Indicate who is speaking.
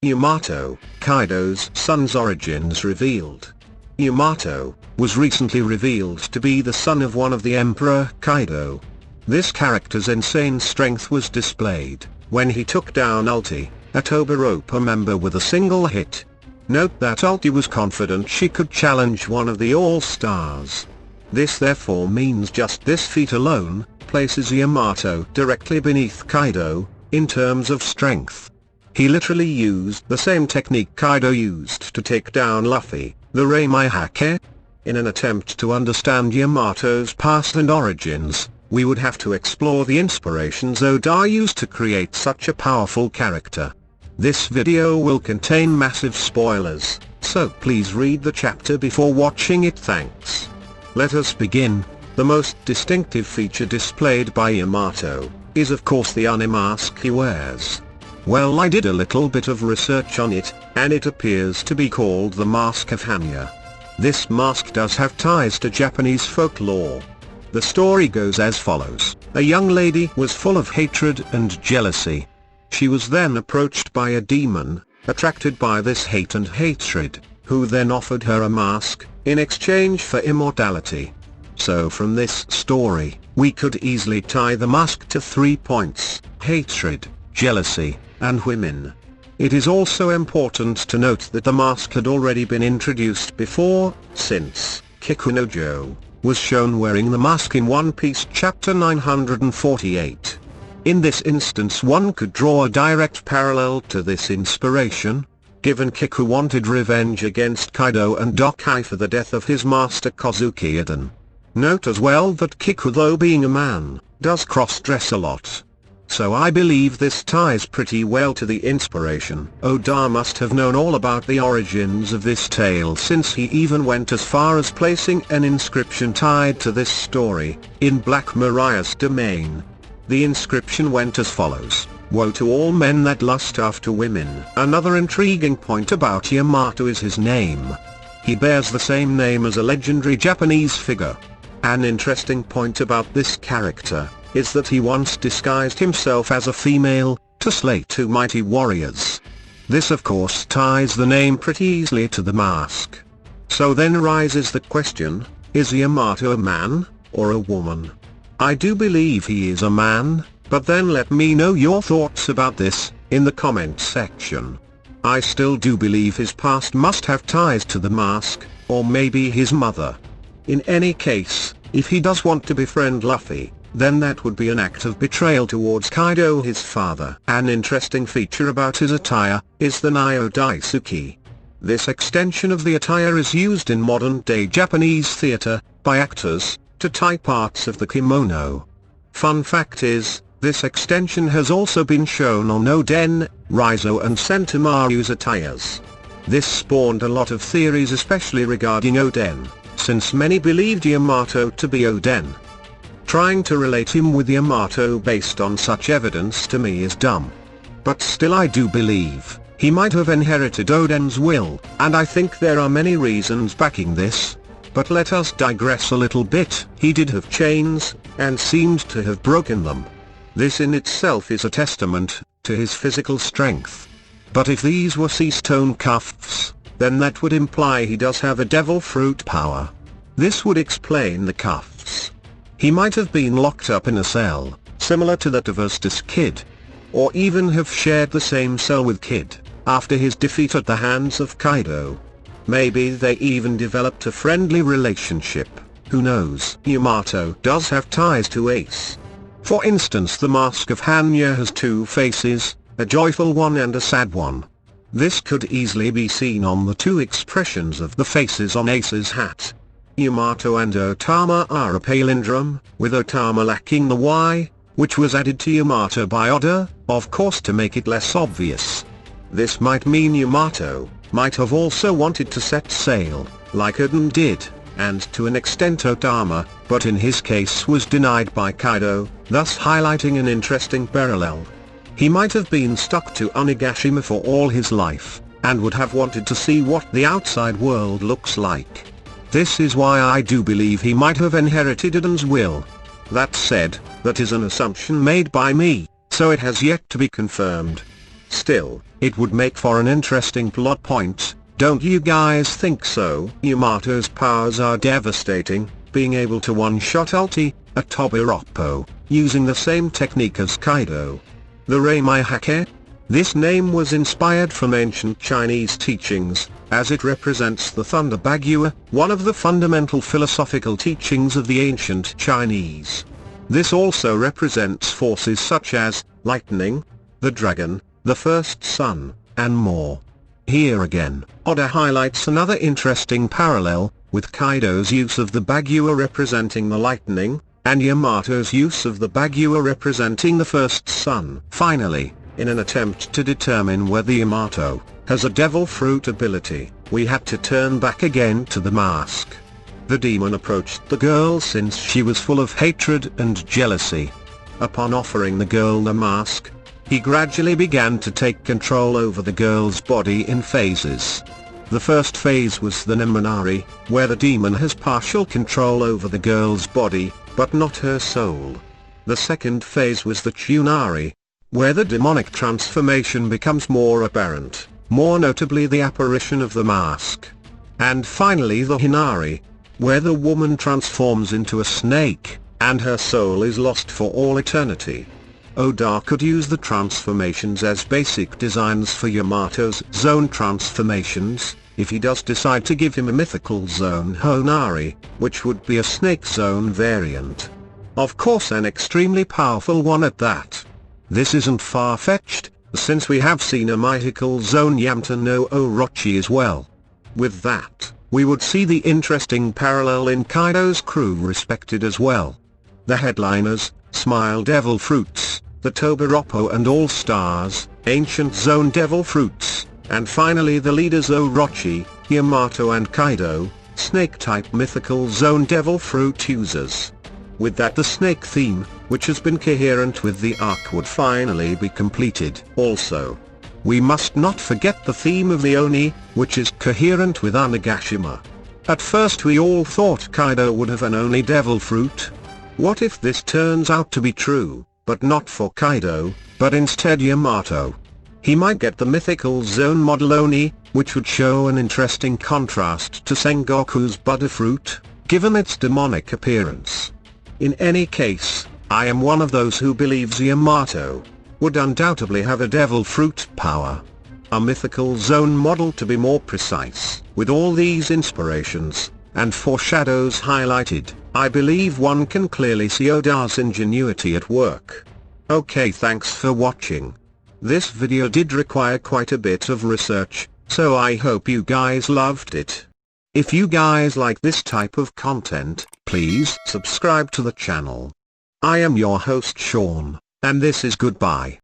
Speaker 1: Yamato, Kaido's son's origins revealed. Yamato was recently revealed to be the son of one of the Emperor Kaido. This character's insane strength was displayed when he took down Ulti, a Tobirapa member, with a single hit. Note that Ulti was confident she could challenge one of the All-Stars. This therefore means just this feat alone places Yamato directly beneath Kaido in terms of strength. He literally used the same technique Kaido used to take down Luffy, the Raima Hake. In an attempt to understand Yamato's past and origins, we would have to explore the inspirations Oda used to create such a powerful character. This video will contain massive spoilers, so please read the chapter before watching it. Thanks. Let us begin. The most distinctive feature displayed by Yamato is of course the One mask he wears. Well, I did a little bit of research on it, and it appears to be called the Mask of Hanya. This mask does have ties to Japanese folklore. The story goes as follows. A young lady was full of hatred and jealousy. She was then approached by a demon, attracted by this hate and hatred, who then offered her a mask in exchange for immortality. So from this story, we could easily tie the mask to 3 points: hatred, jealousy, and women. It is also important to note that the mask had already been introduced before, since Kikunojo was shown wearing the mask in One Piece chapter 948. In this instance one could draw a direct parallel to this inspiration, given Kiku wanted revenge against Kaido and Dokai for the death of his master Kozuki Eden. Note as well that Kiku, though being a man, does cross-dress a lot. So I believe this ties pretty well to the inspiration. Oda must have known all about the origins of this tale, since he even went as far as placing an inscription tied to this story in Black Mariah's domain. The inscription went as follows: "Woe to all men that lust after women." Another intriguing point about Yamato is his name. He bears the same name as a legendary Japanese figure. An interesting point about this character is that he once disguised himself as a female to slay 2 mighty warriors. This of course ties the name pretty easily to the mask. So then arises the question, is Yamato a man or a woman? I do believe he is a man, but then let me know your thoughts about this in the comment section. I still do believe his past must have ties to the mask, or maybe his mother. In any case, if he does want to befriend Luffy, then that would be an act of betrayal towards Kaido, his father. An interesting feature about his attire is the Nyo Daisuke. This extension of the attire is used in modern-day Japanese theater by actors to tie parts of the kimono. Fun fact is, this extension has also been shown on Oden, Raizo and Sentomaru's attires. This spawned a lot of theories, especially regarding Oden, since many believed Yamato to be Oden. Trying to relate him with Yamato based on such evidence to me is dumb. But still I do believe he might have inherited Oden's will, and I think there are many reasons backing this. But let us digress a little bit. He did have chains, and seemed to have broken them. This in itself is a testament to his physical strength. But if these were sea stone cuffs, then that would imply he does have a devil fruit power. This would explain the cuffs. He might have been locked up in a cell, similar to that of Estes Kid. Or even have shared the same cell with Kid, after his defeat at the hands of Kaido. Maybe they even developed a friendly relationship, who knows. Yamato does have ties to Ace. For instance, the Mask of Hanya has 2 faces, a joyful one and a sad one. This could easily be seen on the 2 expressions of the faces on Ace's hat. Yamato and O-tama are a palindrome, with O-tama lacking the Y, which was added to Yamato by Oda, of course to make it less obvious. This might mean Yamato might have also wanted to set sail, like Eden did, and to an extent O-tama, but in his case was denied by Kaido, thus highlighting an interesting parallel. He might have been stuck to Onigashima for all his life, and would have wanted to see what the outside world looks like. This is why I do believe he might have inherited Eden's will. That said, that is an assumption made by me, so it has yet to be confirmed. Still, it would make for an interesting plot point, don't you guys think so? Yamato's powers are devastating, being able to one-shot ulti a Tobiroppo, using the same technique as Kaido. The Raima Hake? This name was inspired from ancient Chinese teachings, as it represents the Thunder Bagua, one of the fundamental philosophical teachings of the ancient Chinese. This also represents forces such as lightning, the dragon, the first sun, and more. Here again, Oda highlights another interesting parallel, with Kaido's use of the Bagua representing the lightning, and Yamato's use of the Bagua representing the first sun. Finally, in an attempt to determine whether Yamato has a devil fruit ability, we had to turn back again to the mask. The demon approached the girl since she was full of hatred and jealousy. Upon offering the girl the mask, he gradually began to take control over the girl's body in phases. The first phase was the Nemanari, where the demon has partial control over the girl's body, but not her soul. The second phase was the Tsunari, where the demonic transformation becomes more apparent, more notably the apparition of the mask. And finally the Hinari, where the woman transforms into a snake, and her soul is lost for all eternity. Oda could use the transformations as basic designs for Yamato's zone transformations, if he does decide to give him a mythical zone Honari, which would be a snake zone variant. Of course an extremely powerful one at that. This isn't far-fetched, since we have seen a mythical zone Yamato no Orochi as well. With that, we would see the interesting parallel in Kaido's crew respected as well. The headliners, Smile Devil Fruits, the Tobiroppo and All Stars, Ancient Zone Devil Fruits, and finally the leaders Orochi, Yamato and Kaido, Snake-type Mythical Zone Devil Fruit users. With that the snake theme, which has been coherent with the arc, would finally be completed. Also, we must not forget the theme of the Oni, which is coherent with Onigashima. At first we all thought Kaido would have an Oni devil fruit. What if this turns out to be true, but not for Kaido, but instead Yamato? He might get the mythical zone model Oni, which would show an interesting contrast to Sengoku's Butterfruit, given its demonic appearance. In any case, I am one of those who believes Yamato would undoubtedly have a devil fruit power. A mythical zone model to be more precise. With all these inspirations, and foreshadows highlighted, I believe one can clearly see Oda's ingenuity at work. Okay, thanks for watching. This video did require quite a bit of research, so I hope you guys loved it. If you guys like this type of content, please subscribe to the channel. I am your host Sean, and this is goodbye.